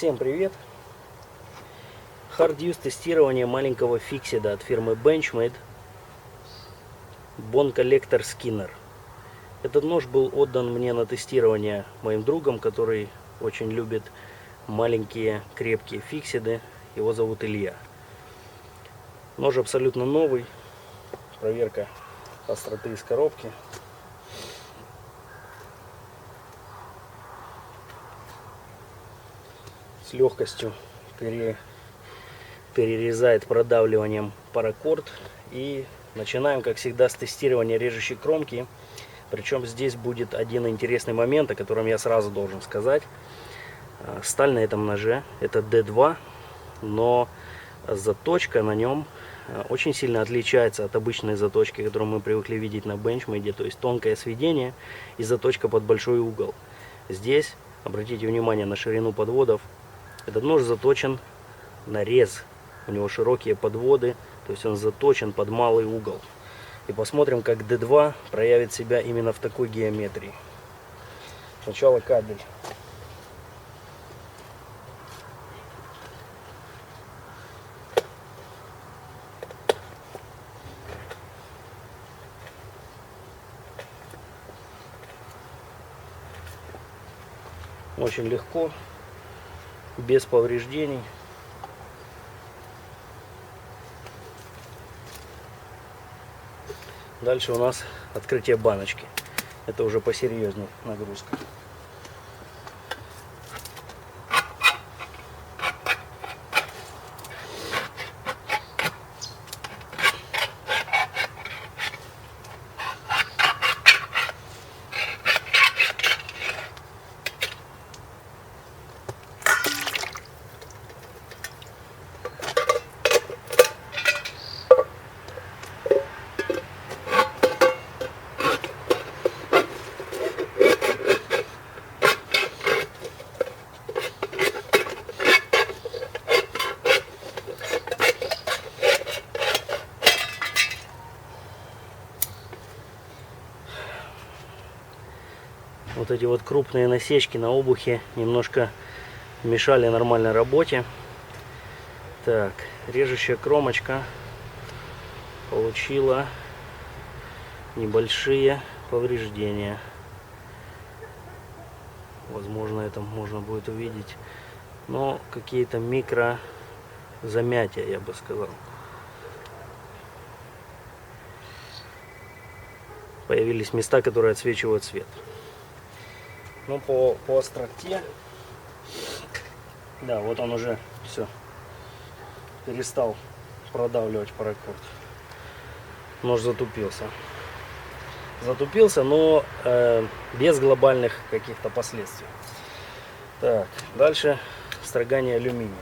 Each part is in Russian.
Всем привет! Hard Use тестирование маленького фиксида от фирмы Benchmade Bone Collector Skinner. Этот нож был отдан мне на тестирование моим другом, который очень любит маленькие крепкие фиксиды. Его зовут Илья. Нож абсолютно новый. Проверка остроты из коробки. С легкостью перерезает продавливанием паракорд. И начинаем, как всегда, с тестирования режущей кромки. Причем здесь будет один интересный момент, о котором я сразу должен сказать. Сталь на этом ноже это D2, но заточка на нем очень сильно отличается от обычной заточки, которую мы привыкли видеть на Benchmade, то есть тонкое сведение и заточка под большой угол. Здесь, обратите внимание на ширину подводов, этот нож заточен на рез, у него широкие подводы, то есть он заточен под малый угол. И посмотрим, как D2 проявит себя именно в такой геометрии. Сначала кабель. Очень легко, без повреждений. Дальше у нас открытие баночки. Это уже посерьезнее нагрузка. Вот эти вот крупные насечки на обухе немножко мешали нормальной работе. Так, режущая кромочка получила небольшие повреждения. Возможно, это можно будет увидеть, но какие-то микро замятия, я бы сказал. Появились места, которые отсвечивают свет. Ну, по остроте, да, вот он уже все перестал продавливать паракорд. Нож затупился, но без глобальных каких-то последствий. Так, дальше строгание алюминия.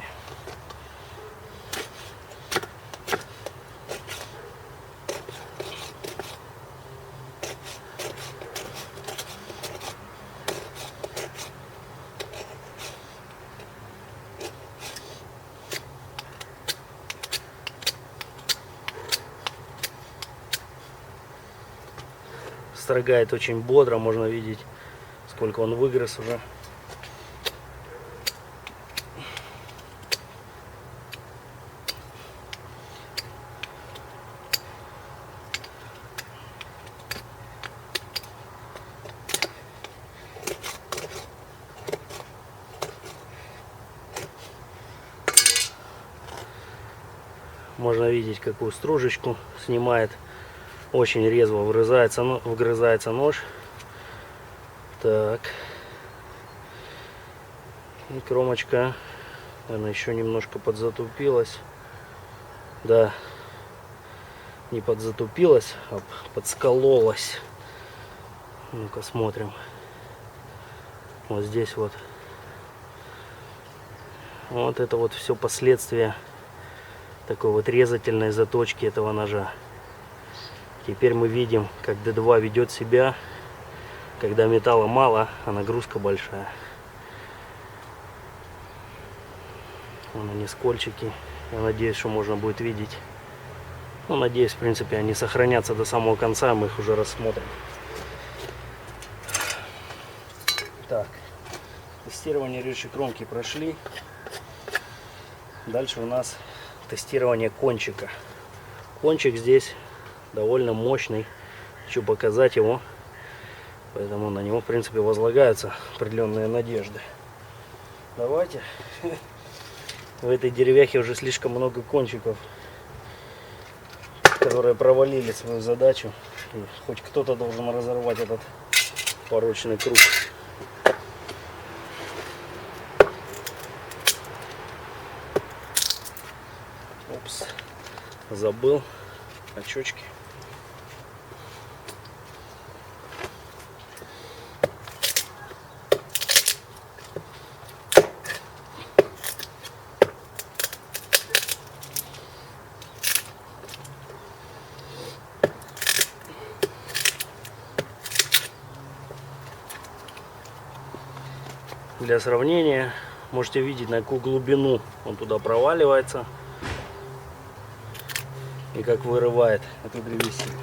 Строгает очень бодро, можно видеть, сколько он выгрыз уже. Можно видеть, какую стружечку снимает. Очень резво вгрызается нож. Так. И кромочка, наверное, еще немножко подзатупилась. Да, не подзатупилась, а подскололась. Ну-ка смотрим. Вот здесь вот. Вот это вот все последствия такой вот резательной заточки этого ножа. Теперь мы видим, как D2 ведет себя, когда металла мало, а нагрузка большая. Вон они, скольчики. Я надеюсь, что можно будет видеть. Ну, надеюсь, в принципе, они сохранятся до самого конца, мы их уже рассмотрим. Так, Тестирование режущей кромки прошли. Дальше у нас тестирование кончика. Кончик здесь довольно мощный. Хочу показать его. Поэтому на него, в принципе, возлагаются определенные надежды. Давайте. В этой деревяхе уже слишком много кончиков, которые провалили свою задачу. И хоть кто-то должен разорвать этот порочный круг. Опс, забыл очечки. Для сравнения можете видеть, на какую глубину он туда проваливается и как вырывает эту древесину.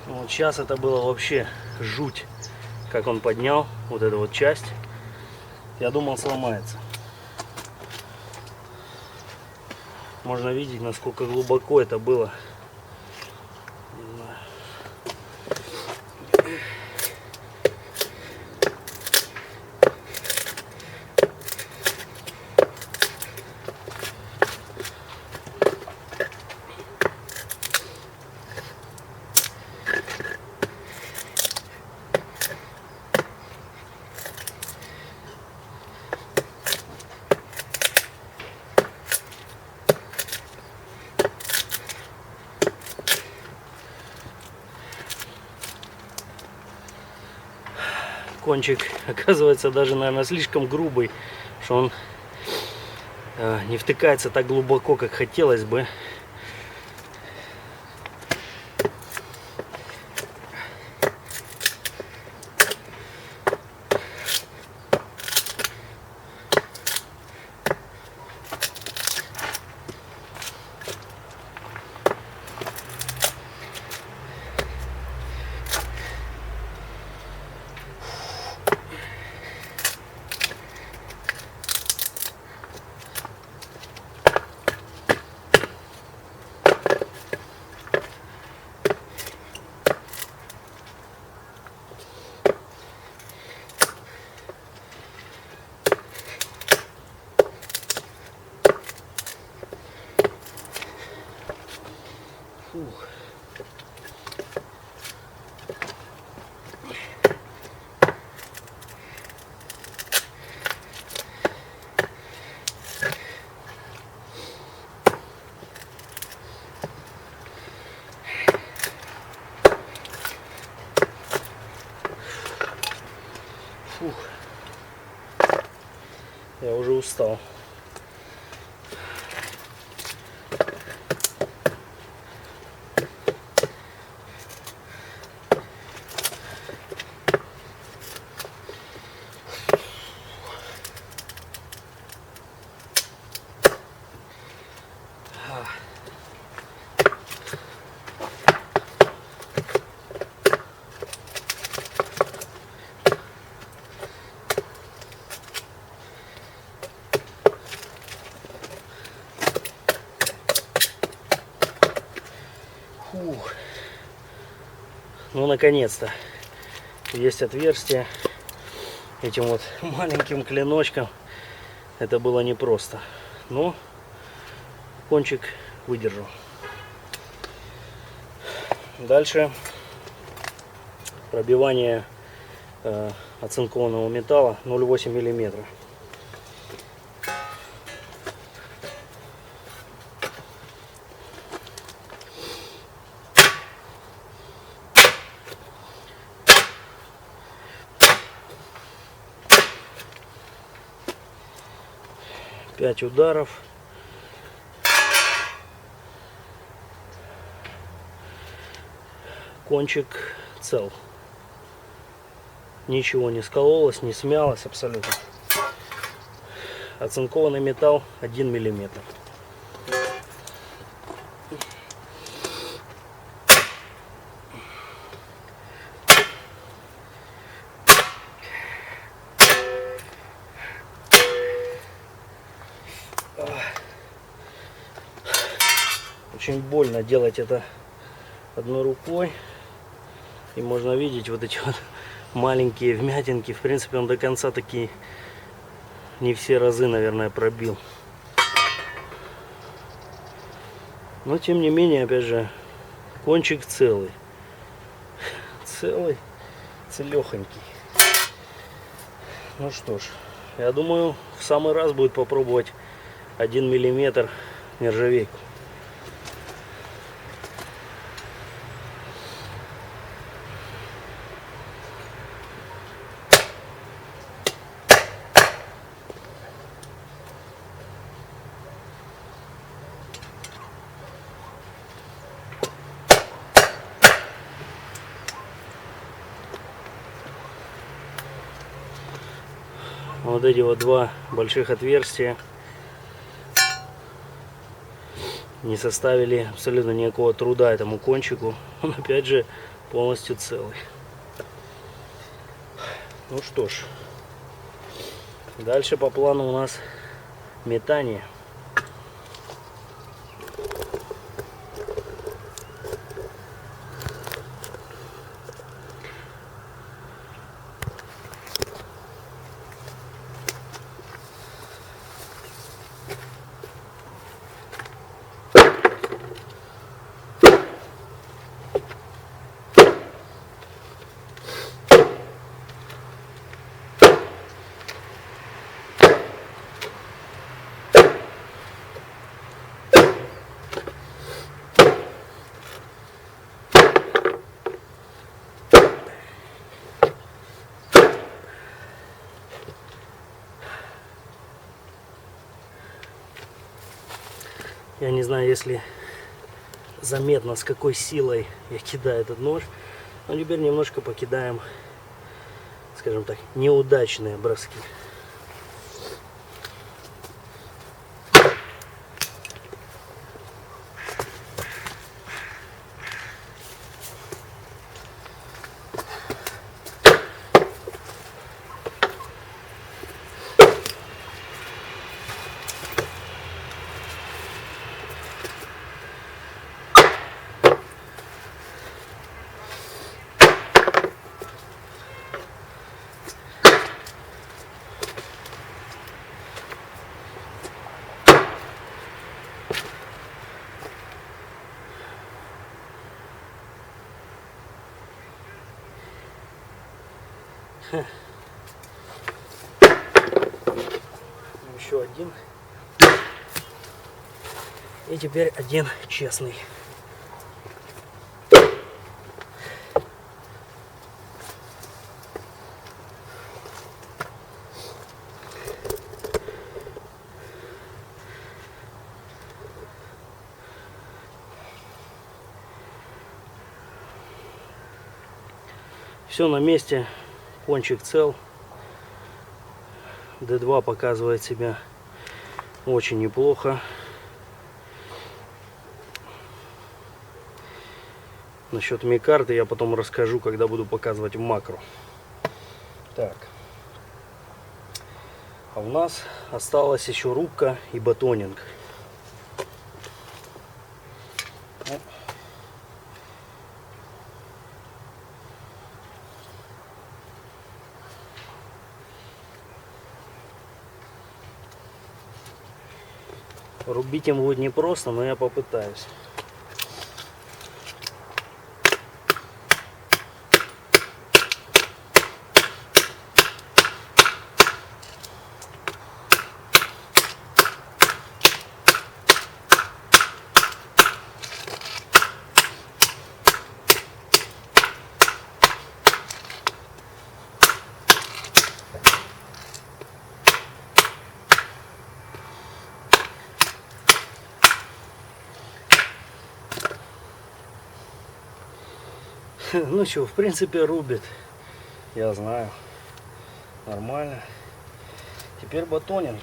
Вот сейчас это было вообще жуть, как он поднял вот эту вот часть. Я думал, сломается. Можно видеть, насколько глубоко это было. Кончик оказывается даже, наверное, слишком грубый, что он не втыкается так глубоко, как хотелось бы. Фух. Фух. Я уже устал. Фух. Ну, наконец-то есть отверстие. этим вот маленьким клиночком это было непросто. Но кончик выдержал. Дальше пробивание оцинкованного металла 0,8 миллиметра. Пять ударов. Кончик цел. Ничего не скололось, не смялось абсолютно. Оцинкованный металл 1 миллиметр. Очень больно делать это одной рукой. И можно видеть вот эти вот маленькие вмятинки. В принципе, он до конца такие не все разы, наверное, пробил. Но тем не менее, опять же, кончик целый. Целый, целехонький. Ну что ж, я думаю, в самый раз будет попробовать 1 миллиметр нержавейку. Вот эти вот два больших отверстия не составили абсолютно никакого труда этому кончику. Он опять же полностью целый. Ну что ж, дальше по плану у нас метание. Я не знаю, если заметно, с какой силой я кидаю этот нож. Но теперь немножко покидаем, скажем так, неудачные броски. Еще один. И теперь один честный. Все на месте, кончик цел. D2 показывает себя очень неплохо. Насчет микарты я потом расскажу, когда буду показывать в макро. Так. А у нас осталась еще рубка и батонинг. Рубить им будет непросто, но я попытаюсь. Ну что, в принципе рубит, я знаю, нормально. Теперь батонинг.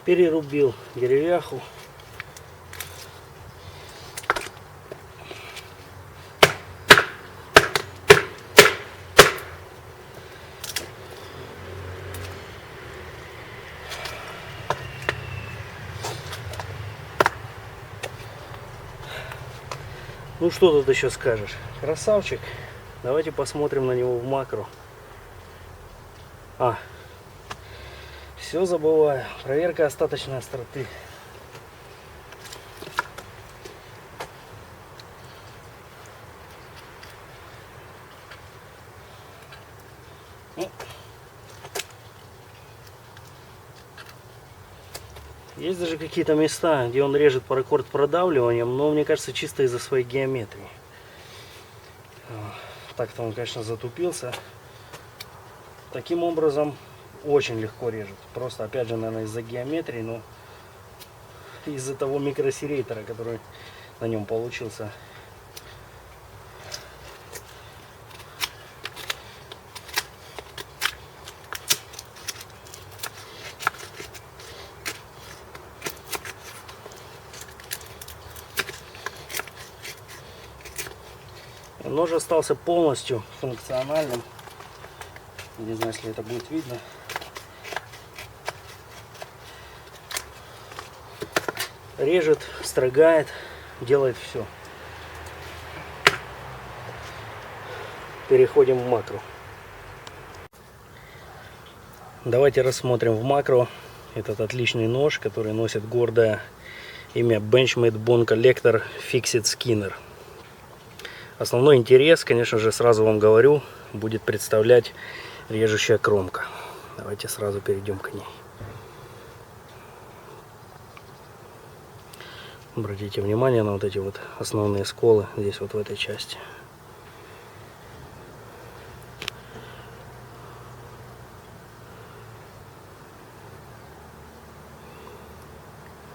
Перерубил деревяху. Ну что тут еще скажешь? Красавчик. Давайте посмотрим на него в макро. Все забываю. Проверка остаточной остроты. Есть даже какие-то места, где он режет паракорд продавливанием, но мне кажется, чисто из-за своей геометрии. Так-то он, конечно, затупился. Таким образом, очень легко режет. Просто, опять же, наверное, из-за геометрии, но из-за того микросерейтора, который на нем получился. Нож остался полностью функциональным. Не знаю, если это будет видно. Режет, строгает, делает все. Переходим в макро. Давайте рассмотрим в макро этот отличный нож, который носит гордое имя Benchmade Bone Collector Fixed Skinner. Основной интерес, конечно же, сразу вам говорю, будет представлять режущая кромка. Давайте сразу перейдем к ней. Обратите внимание на вот эти вот основные сколы здесь вот в этой части.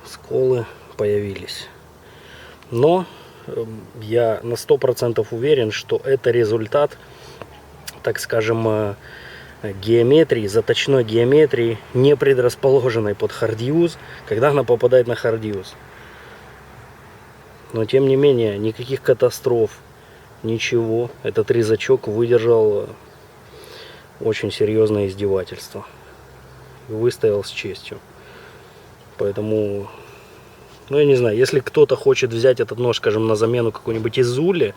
Сколы появились. Но я на 100% уверен, что это результат, так скажем, геометрии, заточной геометрии, не предрасположенной под hard use, когда она попадает на hard use. Но тем не менее, никаких катастроф, ничего. Этот резачок выдержал очень серьезное издевательство. Выстоял с честью. Поэтому, ну я не знаю, если кто-то хочет взять этот нож, скажем, на замену какой-нибудь Изули,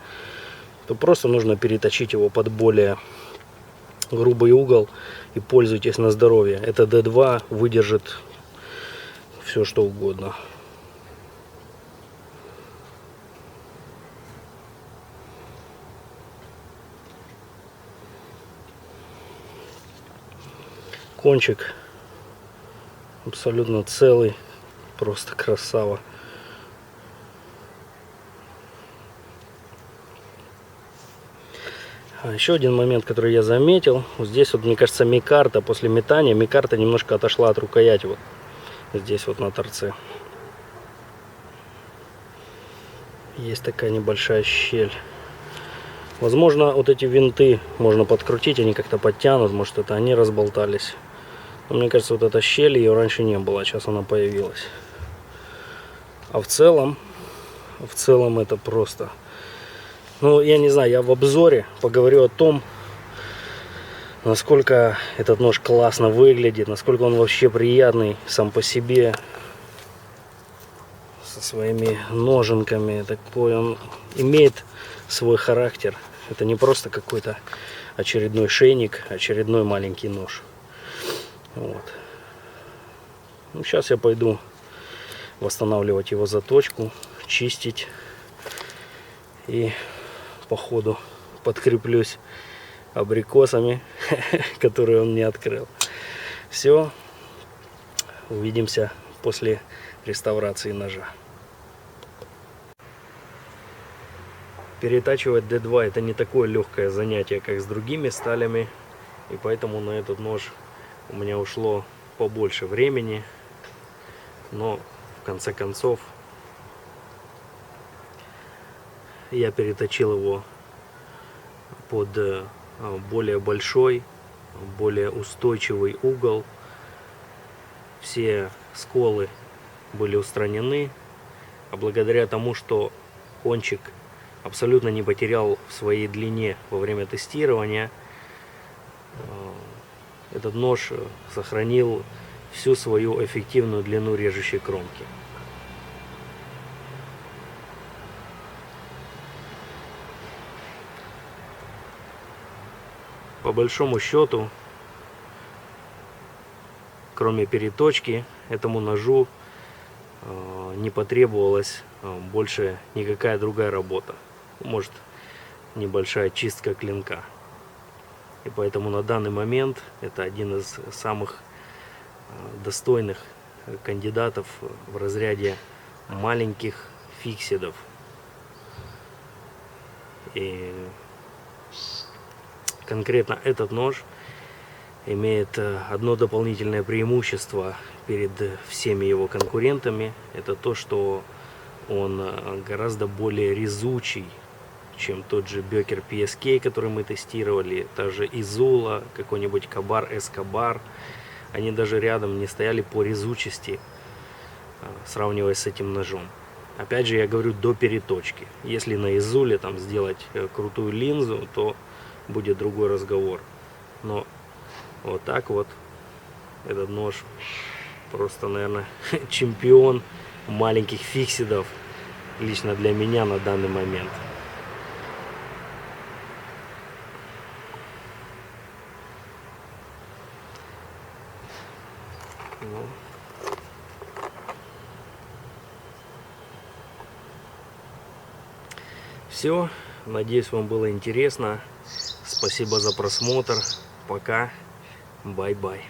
то просто нужно переточить его под более грубый угол и пользуйтесь на здоровье. Это D2 выдержит все что угодно. Кончик абсолютно целый, просто красава. А еще один момент, который я заметил, вот здесь вот, мне кажется, микарта после метания, микарта немножко отошла от рукояти, вот здесь вот на торце. Есть такая небольшая щель. Возможно, вот эти винты можно подкрутить, они как-то подтянут, может это они разболтались. Но мне кажется, вот эта щель, ее раньше не было, а сейчас она появилась. А в целом это просто... Ну, я не знаю, я в обзоре поговорю о том, насколько этот нож классно выглядит, насколько он вообще приятный сам по себе, со своими ноженками. Такой он имеет свой характер. Это не просто какой-то очередной шейник, очередной маленький нож. Вот. Ну, сейчас я пойду восстанавливать его заточку, чистить и по ходу подкреплюсь абрикосами, которые он не открыл. Все, увидимся после реставрации ножа. Перетачивать D2 это не такое легкое занятие, как с другими сталями, и поэтому на этот нож у меня ушло побольше времени, но в конце концов я переточил его под более большой, более устойчивый угол. Все сколы были устранены, а благодаря тому, что кончик абсолютно не потерял в своей длине во время тестирования, этот нож сохранил всю свою эффективную длину режущей кромки. По большому счету, кроме переточки, этому ножу не потребовалась больше никакая другая работа. Может, небольшая чистка клинка. И поэтому на данный момент это один из самых достойных кандидатов в разряде маленьких фиксидов. И конкретно этот нож имеет одно дополнительное преимущество перед всеми его конкурентами. Это то, что он гораздо более резучий, чем тот же Бекер PSK, который мы тестировали, та же Изула, какой-нибудь Кабар Эскобар. Они даже рядом не стояли по резучести, сравнивая с этим ножом. Опять же, я говорю до переточки. Если на Изуле там сделать крутую линзу, то будет другой разговор. Но вот так вот этот нож просто, наверное, чемпион маленьких фиксидов лично для меня на данный момент. Все, надеюсь, вам было интересно. Спасибо за просмотр. Пока. Бай-бай.